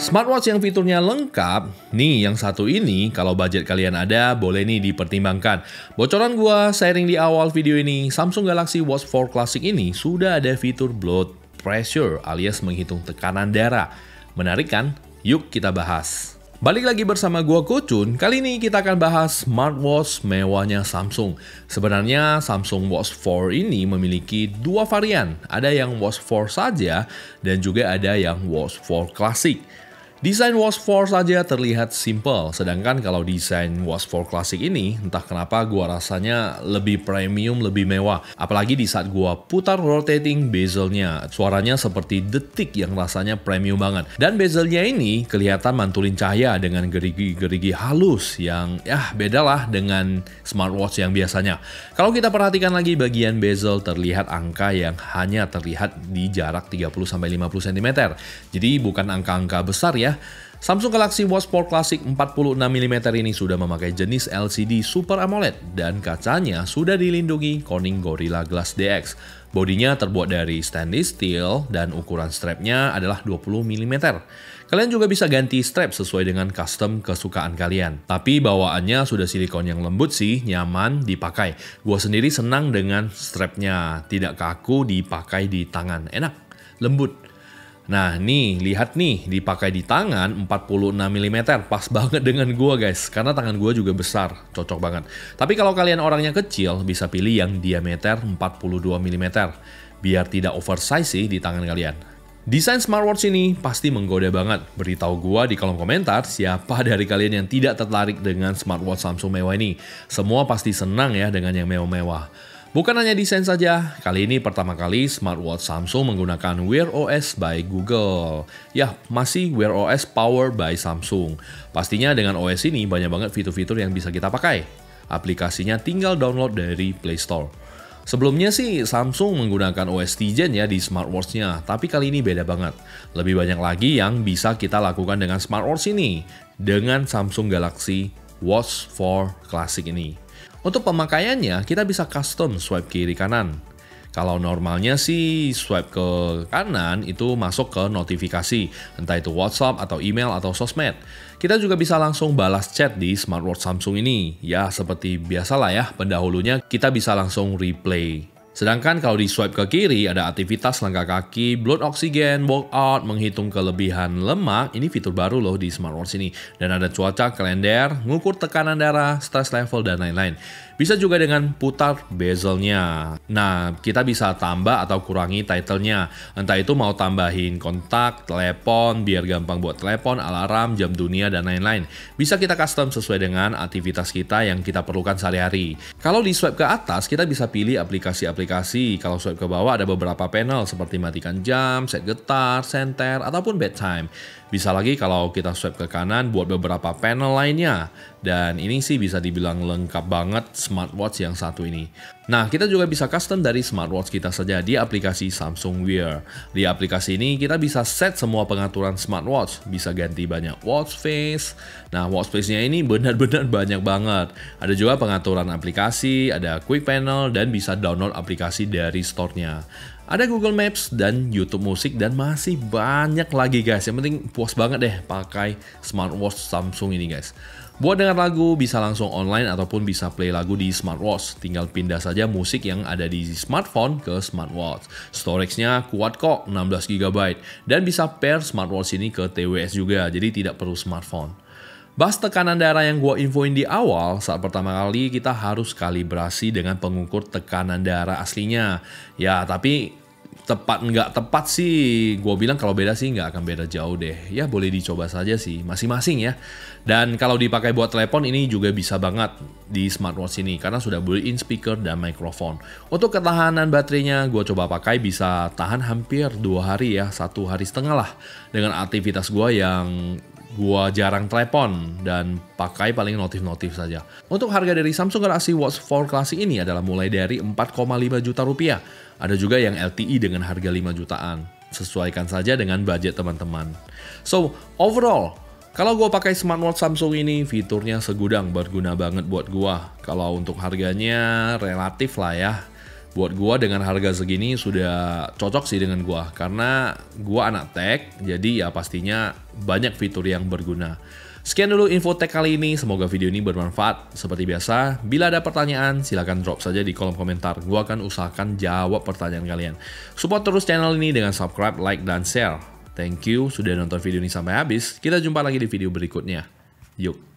Smartwatch yang fiturnya lengkap, nih yang satu ini kalau budget kalian ada boleh nih dipertimbangkan. Bocoran gua sharing di awal video ini, Samsung Galaxy Watch 4 Classic ini sudah ada fitur blood pressure alias menghitung tekanan darah. Menarik kan? Yuk kita bahas. Balik lagi bersama gua Kucun, kali ini kita akan bahas smartwatch mewahnya Samsung. Sebenarnya Samsung Watch 4 ini memiliki dua varian, ada yang Watch 4 saja dan juga ada yang Watch 4 Classic. Desain Watch 4 saja terlihat simple, sedangkan kalau desain Watch 4 Classic ini, entah kenapa gua rasanya lebih premium, lebih mewah. Apalagi di saat gua putar rotating bezelnya, suaranya seperti detik yang rasanya premium banget. Dan bezelnya ini kelihatan mantulin cahaya dengan gerigi-gerigi halus yang beda lah dengan smartwatch yang biasanya. Kalau kita perhatikan lagi bagian bezel terlihat angka yang hanya terlihat di jarak 30-50 cm. Jadi bukan angka-angka besar ya. Samsung Galaxy Watch 4 Classic 46mm ini sudah memakai jenis LCD Super AMOLED dan kacanya sudah dilindungi Corning Gorilla Glass DX. Bodinya terbuat dari stainless steel dan ukuran strapnya adalah 20mm. Kalian juga bisa ganti strap sesuai dengan custom kesukaan kalian. Tapi bawaannya sudah silikon yang lembut sih, nyaman dipakai. Gua sendiri senang dengan strapnya, tidak kaku dipakai di tangan, enak, lembut. Nah nih, lihat nih, dipakai di tangan 46mm, pas banget dengan gua guys, karena tangan gua juga besar, cocok banget. Tapi kalau kalian orangnya kecil, bisa pilih yang diameter 42mm, biar tidak oversize sih di tangan kalian. Desain smartwatch ini pasti menggoda banget. Beritahu gua di kolom komentar siapa dari kalian yang tidak tertarik dengan smartwatch Samsung mewah ini. Semua pasti senang ya dengan yang mewah-mewah. Bukan hanya desain saja, kali ini pertama kali smartwatch Samsung menggunakan Wear OS by Google. Ya, masih Wear OS powered by Samsung. Pastinya dengan OS ini banyak banget fitur-fitur yang bisa kita pakai. Aplikasinya tinggal download dari Play Store. Sebelumnya sih Samsung menggunakan OS Tizen ya di smartwatch-nya, tapi kali ini beda banget. Lebih banyak lagi yang bisa kita lakukan dengan smartwatch ini, dengan Samsung Galaxy Watch 4 Classic ini. Untuk pemakaiannya, kita bisa custom swipe kiri kanan. Kalau normalnya sih swipe ke kanan itu masuk ke notifikasi, entah itu WhatsApp atau email atau sosmed. Kita juga bisa langsung balas chat di smartwatch Samsung ini. Ya seperti biasalah ya, pendahulunya kita bisa langsung replay. Sedangkan kalau di swipe ke kiri ada aktivitas langkah kaki, blood oksigen, workout, menghitung kelebihan lemak, ini fitur baru loh di smartwatch ini. Dan ada cuaca, kalender, ngukur tekanan darah, stress level, dan lain-lain. Bisa juga dengan putar bezelnya. Nah, kita bisa tambah atau kurangi title-nya. Entah itu mau tambahin kontak, telepon, biar gampang buat telepon, alarm, jam dunia, dan lain-lain. Bisa kita custom sesuai dengan aktivitas kita yang kita perlukan sehari-hari. Kalau di swipe ke atas, kita bisa pilih aplikasi-aplikasi. Kalau swipe ke bawah ada beberapa panel seperti matikan jam, set getar, senter, ataupun bedtime. Bisa lagi kalau kita swipe ke kanan buat beberapa panel lainnya. Dan ini sih bisa dibilang lengkap banget smartwatch yang satu ini. Nah, kita juga bisa custom dari smartwatch kita saja di aplikasi Samsung Wear. Di aplikasi ini kita bisa set semua pengaturan smartwatch. Bisa ganti banyak watch face. Nah, watch face-nya ini benar-benar banyak banget. Ada juga pengaturan aplikasi, ada quick panel, dan bisa download aplikasi dari store-nya. Ada Google Maps dan YouTube Musik dan masih banyak lagi guys. Yang penting puas banget deh pakai smartwatch Samsung ini guys. Buat dengar lagu bisa langsung online ataupun bisa play lagu di smartwatch. Tinggal pindah saja musik yang ada di smartphone ke smartwatch. Storage-nya kuat kok 16GB dan bisa pair smartwatch ini ke TWS juga. Jadi tidak perlu smartphone. Bahas tekanan darah yang gue infoin di awal, saat pertama kali kita harus kalibrasi dengan pengukur tekanan darah aslinya. Ya, tapi tepat nggak tepat sih, gue bilang kalau beda sih nggak akan beda jauh deh. Ya boleh dicoba saja sih, masing-masing ya. Dan kalau dipakai buat telepon ini juga bisa banget di smartwatch ini, karena sudah built-in speaker dan mikrofon. Untuk ketahanan baterainya, gue coba pakai bisa tahan hampir 2 hari ya, 1,5 hari lah. Dengan aktivitas gue yang gua jarang telepon dan pakai paling notif-notif saja. Untuk harga dari Samsung Galaxy Watch 4 Classic ini adalah mulai dari 4,5 juta rupiah. Ada juga yang LTE dengan harga 5 jutaan. Sesuaikan saja dengan budget teman-teman. So, overall, kalau gua pakai smartwatch Samsung ini, fiturnya segudang, berguna banget buat gua. Kalau untuk harganya relatif lah ya. Buat gua dengan harga segini sudah cocok sih dengan gua, karena gua anak tech, jadi ya pastinya banyak fitur yang berguna. Sekian dulu info tech kali ini, semoga video ini bermanfaat. Seperti biasa, bila ada pertanyaan silahkan drop saja di kolom komentar, gua akan usahakan jawab pertanyaan kalian. Support terus channel ini dengan subscribe, like, dan share. Thank you sudah nonton video ini sampai habis, kita jumpa lagi di video berikutnya. Yuk!